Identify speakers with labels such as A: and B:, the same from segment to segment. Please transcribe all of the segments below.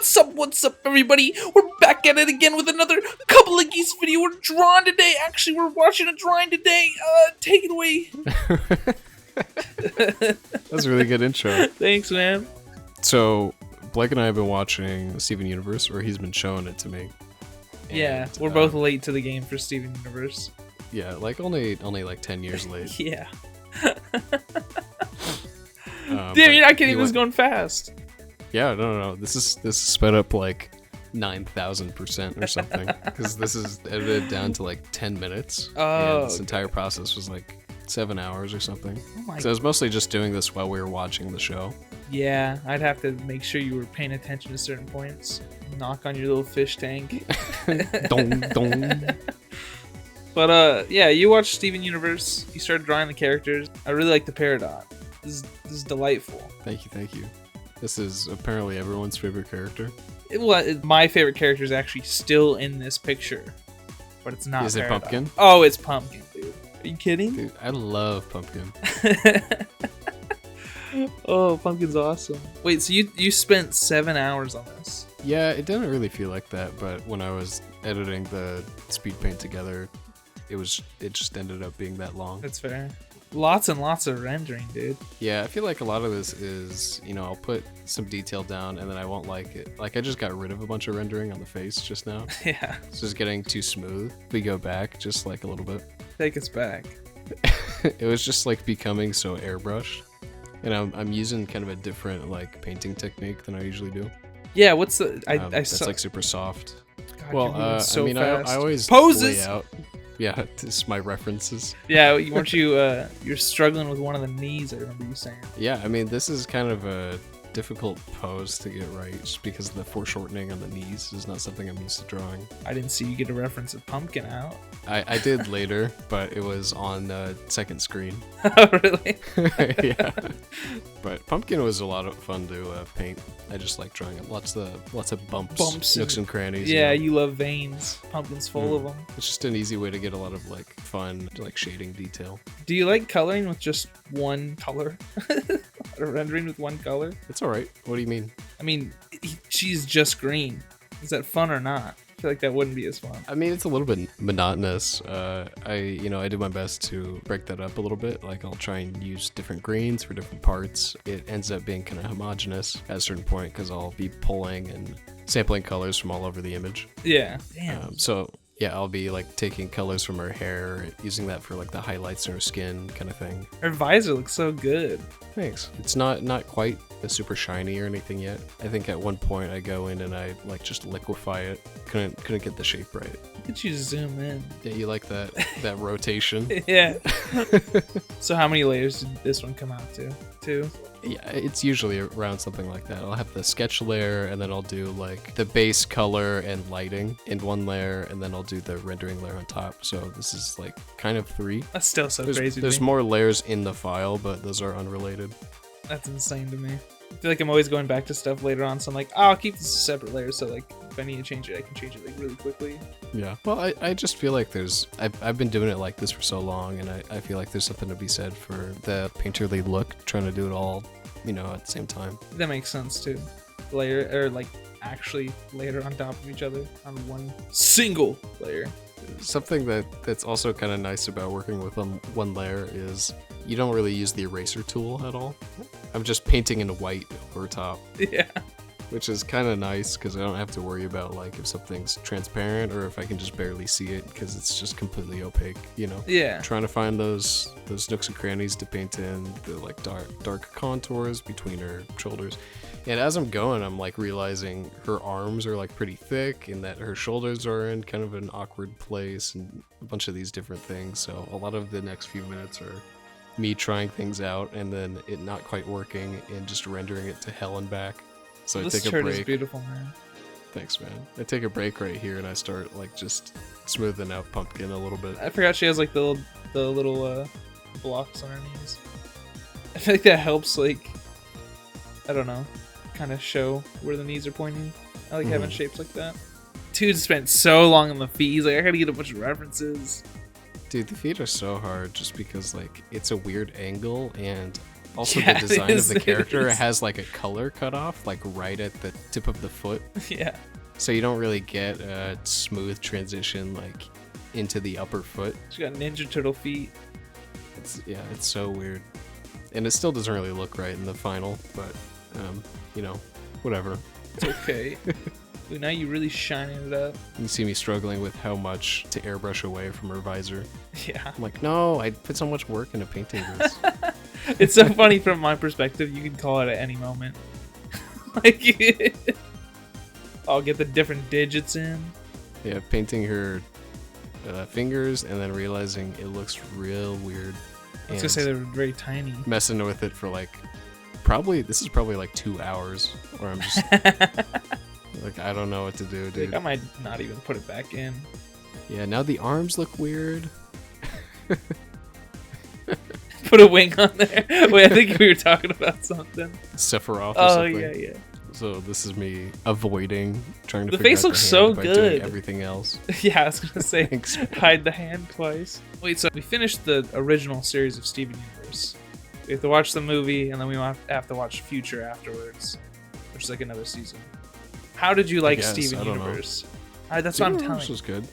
A: What's up, everybody? We're back at it again with another Couple of Geese video. We're drawing today. Actually, we're watching a drawing today. Take it away.
B: That's a really good intro.
A: Thanks, man.
B: So, Blake and I have been watching Steven Universe, or he's been showing it to me.
A: Yeah, we're both late to the game for Steven Universe.
B: Yeah, like only like 10 years late.
A: Yeah. Damn, you're not kidding. This is going fast.
B: Yeah, no. This is sped up like 9,000% or something. Because this is edited down to like 10 minutes.
A: Oh,
B: and this entire process was like 7 hours or something.
A: Oh my
B: So I was mostly just doing this while we were watching the show.
A: Yeah, I'd have to make sure you were paying attention to certain points. Knock on your little fish tank.
B: Dong, dong.
A: But yeah, you watched Steven Universe. You started drawing the characters. I really like the Peridot. This is delightful.
B: Thank you. This is apparently everyone's favorite character.
A: My favorite character is actually still in this picture, but it's not.
B: Is it
A: Peridot.
B: Pumpkin?
A: Oh, it's Pumpkin, dude. Are you kidding?
B: Dude, I love Pumpkin.
A: Oh, Pumpkin's awesome. Wait, so you spent 7 hours on this?
B: Yeah, it didn't really feel like that, but when I was editing the Speedpaint together, it just ended up being that long.
A: That's fair. Lots and lots of rendering, dude.
B: Yeah, I feel like a lot of this is, I'll put some detail down and then I won't like it. Like, I just got rid of a bunch of rendering on the face just now.
A: Yeah.
B: It's just getting too smooth. We go back just like a little bit.
A: Take us back.
B: It was just like becoming so airbrushed. And I'm using kind of a different like painting technique than I usually do.
A: Yeah, what's the... I
B: that's
A: saw...
B: like super soft.
A: God,
B: Well,
A: you're moving so
B: I mean,
A: fast.
B: I always
A: Poses!
B: lay out. Yeah, this is my references.
A: Yeah, weren't you, you're struggling with one of the knees, I remember you saying.
B: Yeah, I mean, this is kind of a difficult pose to get right just because the foreshortening on the knees is not something I'm used to drawing.
A: I didn't see you get a reference of Pumpkin out.
B: I did later, but it was on the second screen.
A: Oh, really?
B: Yeah. But Pumpkin was a lot of fun to paint. I just like drawing it. Lots of bumps nooks and crannies.
A: Yeah, you love veins. Pumpkin's full of them.
B: It's just an easy way to get a lot of like fun like shading detail.
A: Do you like coloring with just one color? Or rendering with one color?
B: It's all right. What do you mean?
A: I mean, she's just green. Is that fun or not? I feel like that wouldn't be as fun.
B: I mean, it's a little bit monotonous. I did my best to break that up a little bit. Like, I'll try and use different greens for different parts. It ends up being kind of homogenous at a certain point because I'll be pulling and sampling colors from all over the image.
A: Yeah. Damn.
B: So yeah, I'll be like taking colors from her hair, using that for like the highlights in her skin kind of thing.
A: Her visor looks so good.
B: Thanks. It's not quite super shiny or anything yet. I think at one point I go in and I like just liquefy it. Couldn't get the shape right.
A: Look at you zoom in.
B: Yeah, you like that rotation?
A: Yeah. So how many layers did this one come out to? 2?
B: Yeah, it's usually around something like that. I'll have the sketch layer, and then I'll do like the base color and lighting in one layer, and then I'll do the rendering layer on top. So this is like kind of 3.
A: That's still so crazy.
B: There's more layers in the file, but those are unrelated.
A: That's insane to me. I feel like I'm always going back to stuff later on, so I'm like, oh, I'll keep this a separate layer, so like if I need to change it, I can change it like really quickly.
B: Yeah. Well, I just feel like I've been doing it like this for so long, and I feel like there's something to be said for the painterly look, trying to do it all, at the same time.
A: That makes sense too. Layer, or like actually layer on top of each other on one single layer.
B: Something that's also kind of nice about working with one layer is you don't really use the eraser tool at all. I'm just painting in white over top.
A: Yeah.
B: Which is kind of nice because I don't have to worry about like if something's transparent or if I can just barely see it because it's just completely opaque,
A: Yeah.
B: Trying to find those nooks and crannies to paint in, the like dark contours between her shoulders. And as I'm going, I'm like realizing her arms are like pretty thick and that her shoulders are in kind of an awkward place and a bunch of these different things. So a lot of the next few minutes are me trying things out and then it not quite working and just rendering it to hell and back. So I take a break.
A: This shirt is beautiful, man.
B: Thanks, man. I take a break right here and I start like just smoothing out Pumpkin a little bit.
A: I forgot she has like the little blocks on her knees. I feel like that helps, like, I don't know, kind of show where the knees are pointing. I like having shapes like that. Dude spent so long on the feet. He's like, I gotta get a bunch of references.
B: Dude, the feet are so hard just because like it's a weird angle and Also,
A: Yeah,
B: the
A: it
B: design
A: is,
B: of the
A: it
B: character
A: is.
B: has like a color cutoff, like right at the tip of the foot.
A: Yeah.
B: So you don't really get a smooth transition like into the upper foot.
A: She got Ninja Turtle feet.
B: It's so weird. And it still doesn't really look right in the final, but you know, whatever.
A: It's okay. Ooh, now you really shining it up.
B: You see me struggling with how much to airbrush away from her visor.
A: Yeah.
B: I'm like, no, I put so much work into painting this.
A: It's so funny from my perspective. You can call it at any moment. Like, I'll get the different digits in.
B: Yeah, painting her fingers and then realizing it looks real weird.
A: I was gonna say they're very tiny.
B: Messing with it for like this is probably like 2 hours where I'm just like, I don't know what to do, dude.
A: Like, I might not even put it back in.
B: Yeah, now the arms look weird.
A: Put a wing on there. Wait, I think we were talking about something.
B: Sephiroth or
A: Oh
B: something.
A: yeah.
B: So this is me avoiding trying to
A: The
B: figure
A: face
B: out
A: looks
B: the hand
A: so
B: by doing
A: good.
B: everything else.
A: Yeah, I was gonna say
B: Thanks.
A: hide the hand twice. Wait, so we finished the original series of Steven Universe. We have to watch the movie, and then we have to watch Future afterwards, which is like another season. How did you like
B: guess,
A: Steven
B: I don't know.
A: Universe? That's what I'm telling
B: This
A: you.
B: was good.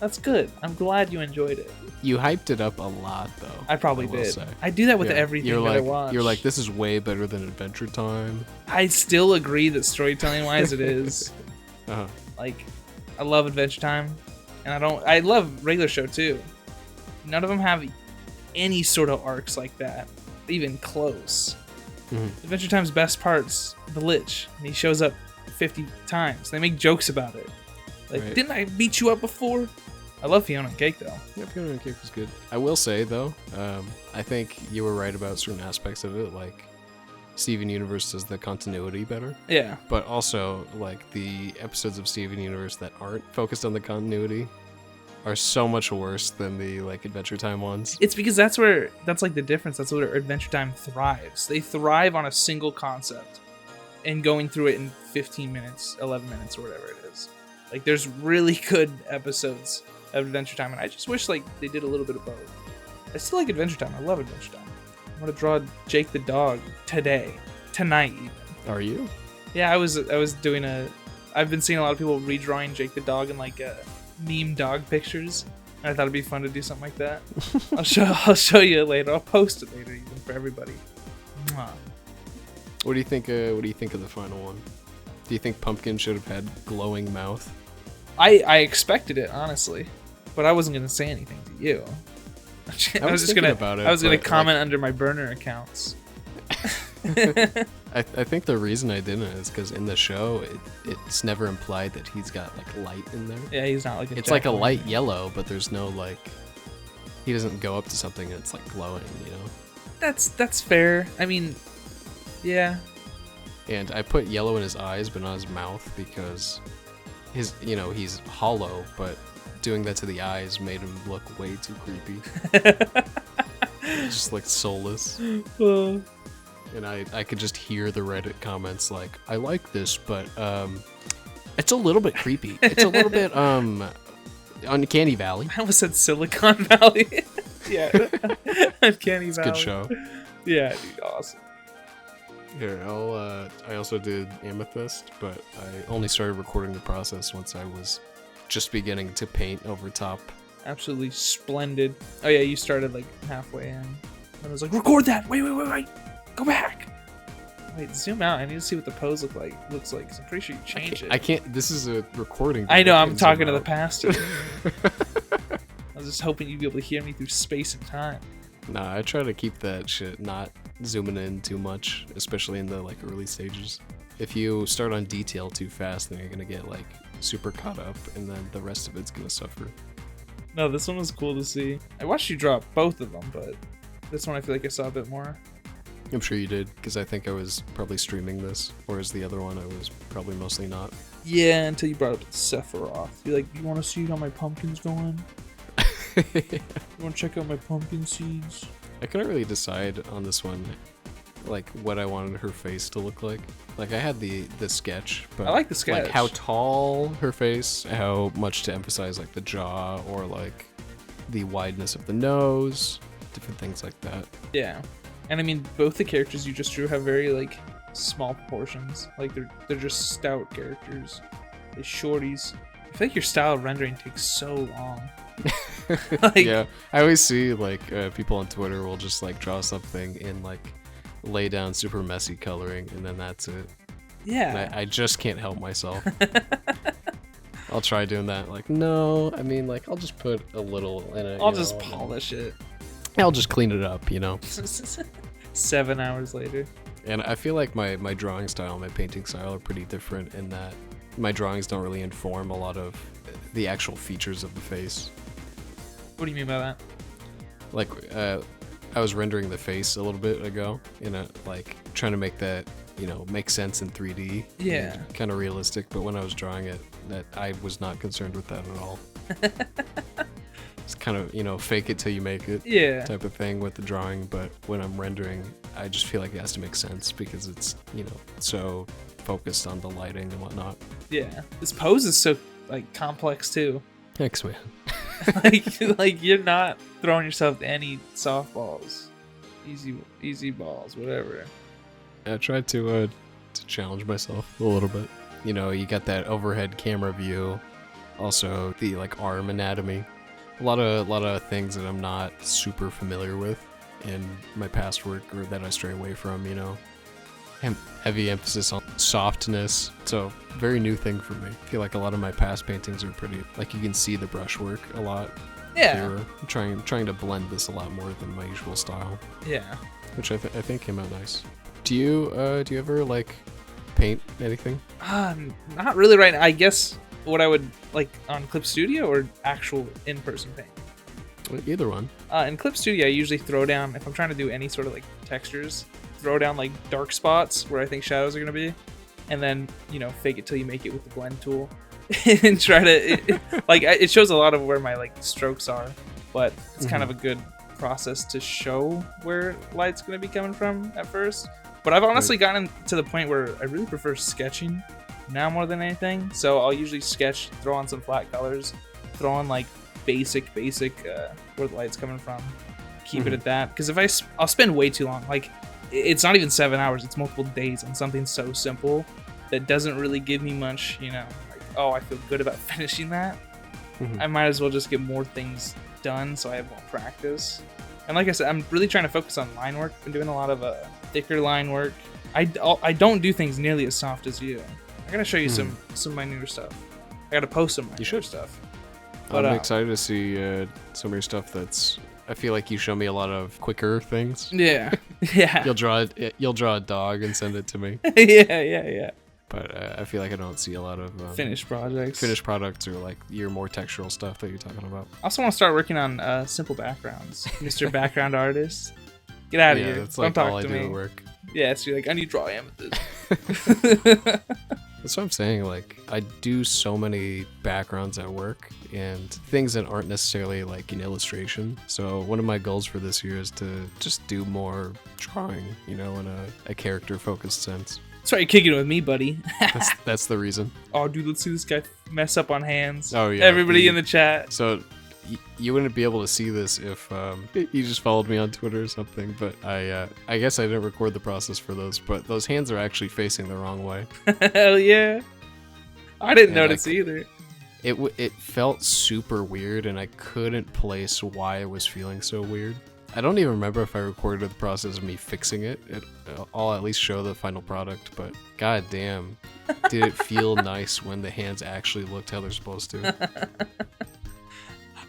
A: That's good. I'm glad you enjoyed it.
B: You hyped it up a lot, though.
A: I probably
B: will
A: did.
B: say.
A: I do that with
B: Yeah,
A: everything
B: you're
A: that I
B: like,
A: watch.
B: You're like, this is way better than Adventure Time.
A: I still agree that storytelling-wise, it is.
B: Uh-huh.
A: Like, I love Adventure Time, and I love regular show too. None of them have any sort of arcs like that, even close.
B: Mhm.
A: Adventure Time's best part's the Lich, and he shows up 50 times. They make jokes about it. Like,
B: Right.
A: didn't I beat you up before? I love Fiona and Cake though.
B: Yeah, Fiona and Cake was good. I will say though, I think you were right about certain aspects of it, like Steven Universe does the continuity better.
A: Yeah.
B: But also, like, the episodes of Steven Universe that aren't focused on the continuity are so much worse than the, like, Adventure Time ones.
A: It's because that's like the difference. That's where Adventure Time thrives. They thrive on a single concept and going through it in 15 minutes, 11 minutes, or whatever it is. Like, there's really good episodes of Adventure Time, and I just wish, like, they did a little bit of both. I still like Adventure Time. I love Adventure Time. I'm gonna draw Jake the dog tonight even.
B: Are you?
A: Yeah, I was doing I've been seeing a lot of people redrawing Jake the dog in like meme dog pictures, and I thought it'd be fun to do something like that. I'll show you later. I'll post it later even for everybody. Mwah.
B: What do you think? What do you think of the final one? Do you think Pumpkin should have had glowing mouth?
A: I expected it honestly, but I wasn't gonna say anything to you. I was just
B: thinking
A: gonna
B: about it,
A: I was gonna
B: but,
A: comment under my burner accounts.
B: I think the reason I didn't is because in the show, it's never implied that he's got like light in there.
A: Yeah, he's not like
B: It's like a light yellow, but there's no like. He doesn't go up to something and it's like glowing, you know.
A: That's fair. I mean, yeah.
B: And I put yellow in his eyes, but not his mouth, because he's hollow, but doing that to the eyes made him look way too creepy. Just like soulless.
A: Well,
B: And I could just hear the Reddit comments like, I like this, but it's a little bit creepy. It's a little bit Uncanny Valley.
A: I almost said Silicon Valley. Yeah. Uncanny
B: It's a
A: Valley.
B: good show.
A: Yeah, dude, awesome.
B: Here, I also did Amethyst, but I only started recording the process once I was just beginning to paint over top.
A: Absolutely splendid. Oh yeah, you started like halfway in. I was like, record that! Wait. Go back! Wait, zoom out. I need to see what the pose looks like. 'Cause I'm pretty sure you changed it.
B: I can't. This is a recording.
A: I know,
B: I
A: I'm
B: can't
A: talking
B: zoom
A: to the
B: out.
A: past. I was just hoping you'd be able to hear me through space and time.
B: Nah, I try to keep that shit not zooming in too much, especially in the like early stages. If you start on detail too fast, then you're gonna get like super caught up, and then the rest of it's gonna suffer.
A: No, this one was cool to see. I watched you draw both of them, but this one I feel like I saw a bit more.
B: I'm sure you did, because I think I was probably streaming this, whereas the other one I was probably mostly not.
A: Yeah, until you brought up Sephiroth. You're like, you want to see how my pumpkin's going? You want to check out my pumpkin seeds?
B: I couldn't really decide on this one, like what I wanted her face to look like. Like I had the sketch, but
A: I like the sketch.
B: like how tall her face, how much to emphasize like the jaw or like the wideness of the nose, different things like that.
A: Yeah. And I mean, both the characters you just drew have very like small proportions. Like they're just stout characters. They're shorties. I feel like your style of rendering takes so long. Like,
B: yeah, I always see like people on Twitter will just like draw something and like lay down super messy coloring, and then that's it.
A: yeah.
B: And I just can't help myself. I'll try doing that. Like, no, I mean, like, I'll just put a little in it.
A: I'll just polish it.
B: I'll just clean it up, you know?
A: 7 hours later.
B: And I feel like my drawing style, my painting style are pretty different in that my drawings don't really inform a lot of the actual features of the face.
A: What do you mean by that?
B: Like, I was rendering the face a little bit ago, like, trying to make that, you know, make sense in 3D.
A: Yeah.
B: Kind of realistic, but when I was drawing it, that I was not concerned with that at all. It's kind of, you know, fake it till you make it type of thing with the drawing, but when I'm rendering, I just feel like it has to make sense because it's, you know, so focused on the lighting and whatnot.
A: Yeah. This pose is so, like, complex, too.
B: Thanks, man.
A: like you're not throwing yourself any softballs. Easy balls, whatever.
B: I tried to challenge myself a little bit. You know, you got that overhead camera view, also the like arm anatomy. A lot of things that I'm not super familiar with in my past work or that I stray away from, you know. Heavy emphasis on softness, so very new thing for me. I feel like a lot of my past paintings are pretty, like you can see the brushwork a lot.
A: Yeah.
B: Trying to blend this a lot more than my usual style.
A: Yeah.
B: Which I think came out nice. Do you ever like paint anything?
A: Not really right now. I guess what I would like on Clip Studio or actual in-person paint.
B: Either one.
A: In Clip Studio, I usually throw down, if I'm trying to do any sort of like textures, throw down like dark spots where I think shadows are gonna be, and then, you know, fake it till you make it with the blend tool, and try to like it shows a lot of where my like strokes are, but it's kind of a good process to show where light's gonna be coming from at first. But I've honestly gotten to the point where I really prefer sketching now more than anything. So I'll usually sketch, throw on some flat colors, throw on like basic where the light's coming from, keep it at that. Because if I'll spend way too long. Like, it's not even 7 hours, it's multiple days on something so simple that doesn't really give me much, you know, like, oh, I feel good about finishing that. I might as well just get more things done so I have more practice. And like I said, I'm really trying to focus on line work. I've been doing a lot of thicker line work. I don't do things nearly as soft as you. I gotta show you some of my newer stuff. I gotta post some of my newer stuff. But,
B: I'm excited to see some of your stuff that's... I feel like you show me a lot of quicker things.
A: Yeah, yeah.
B: You'll draw a dog and send it to me.
A: yeah.
B: But I feel like I don't see a lot of
A: finished
B: products or like your more textural stuff that you're talking about.
A: I also want to start working on simple backgrounds, Mr. Background Artist. Get out of here!
B: That's like
A: don't
B: all
A: talk to
B: I do
A: me.
B: at work.
A: Yeah, so you're like, I need to draw Amethyst.
B: That's what I'm saying. Like, I do so many backgrounds at work and things that aren't necessarily like an illustration. So one of my goals for this year is to just do more drawing, you know, in a character-focused sense.
A: That's why you're kicking it with me, buddy.
B: That's the reason.
A: Oh, dude, let's see this guy mess up on hands.
B: Oh, yeah.
A: Everybody in the chat.
B: So you wouldn't be able to see this if you just followed me on Twitter or something, but I guess I didn't record the process for those, but those hands are actually facing the wrong way.
A: Hell yeah. I didn't notice either.
B: It felt super weird, and I couldn't place why it was feeling so weird. I don't even remember if I recorded the process of me fixing it. I'll at least show the final product, but god damn, did it feel nice when the hands actually looked how they're supposed to.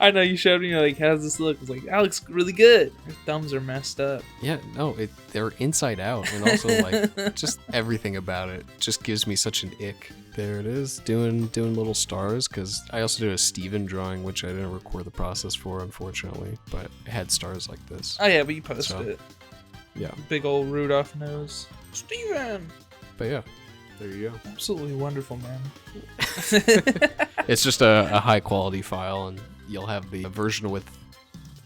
A: I know, you showed me, you're like, how does this look? I was like, that looks really good. Your thumbs are messed up.
B: Yeah, no, they're inside out, and also like just everything about it just gives me such an ick. There it is, doing little stars, because I also did a Steven drawing, which I didn't record the process for, unfortunately, but it had stars like this.
A: Oh yeah, but you posted it.
B: Yeah.
A: Big old Rudolph nose. Steven!
B: But yeah, there you go.
A: Absolutely wonderful, man.
B: It's just a high quality file, and you'll have the version with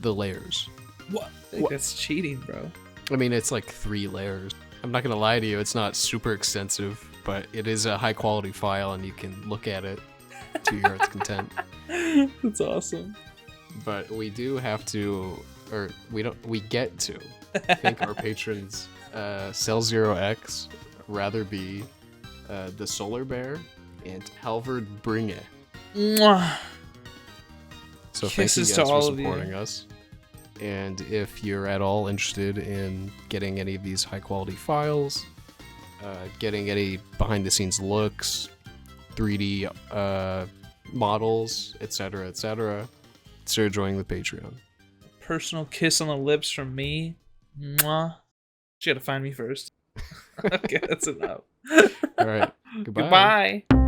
B: the layers.
A: What? I think that's cheating, bro.
B: I mean, it's like 3 layers. I'm not gonna lie to you, it's not super extensive, but it is a high quality file, and you can look at it to your heart's content.
A: That's awesome.
B: But we do have to or we get to thank our patrons, Cell0x, Rather Be, the Solar Bear, and Halvard Bringe.
A: Mwah.
B: So
A: Kisses
B: thank you
A: to
B: guys
A: all
B: for
A: of you.
B: supporting us. And if you're at all interested in getting any of these high quality files, getting any behind the scenes looks, 3D models, etc., consider joining the Patreon.
A: Personal kiss on the lips from me. Mwah. You gotta find me first. Okay, that's enough.
B: All right. Goodbye.
A: Goodbye.